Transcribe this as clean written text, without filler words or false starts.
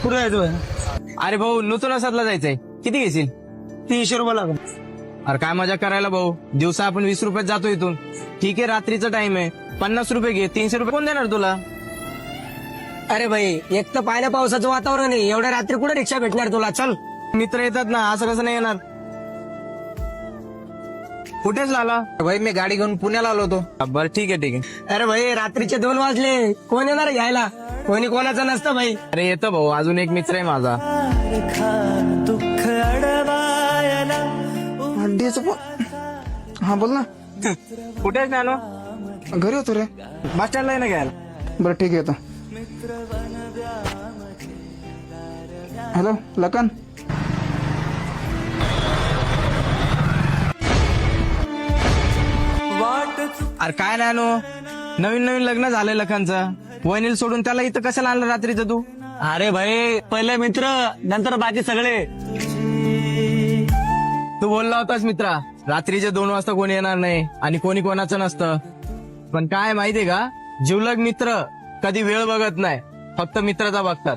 कुठं जायचं? अरे भाऊ नूतन असादला जायचंय, किती घेशील? 300 रुपये लागेल. अरे काय मजा करायला भाऊ, दिवसा आपण 20 रुपयात जातो इथून. ठीक आहे रात्रीचा टाइम आहे, 50 रुपये घे. 300 रुपये कोण देणार तुला? अरे भाई, एक तर पाहिल्या पावसाचं वातावरण आहे, एवढ्या रात्री कुठे रिक्षा भेटणार तुला? चल. मित्र येतात ना, असं कसं नाही येणार? कुठेच आला? भाई मी गाडी घेऊन पुण्याला आलो होतो. बरं ठीक आहे ठीक आहे. अरे भाई, रात्रीचे 2 वाजले, कोण येणार घ्यायला? कोणी कोणाचं नसतं भाई. अरे येतो भाऊ, अजून एक मित्र आहे माझा. हा बोल ना. कुठेच नाही आलो, घरी होतो रे. बस स्टँडला आहे ना घ्यायला. बरं ठीक आहे येतो. हॅलो लखन. अरे काय नाही नो, नवीन नवीन लग्न झालंय लखनचं. वहिनीला सोडून त्याला इथं कशाला आणलं रात्रीचं तू? अरे भाई, पहिले मित्र नंतर बाकी सगळे. तू बोलला होतास मित्रा, रात्रीचे 2 वाजता कोणी येणार नाही आणि कोणी कोणाचं नसतं. पण काय माहितीये का, जिवलग मित्र कधी वेळ बघत नाही, फक्त मित्राचा बघतात.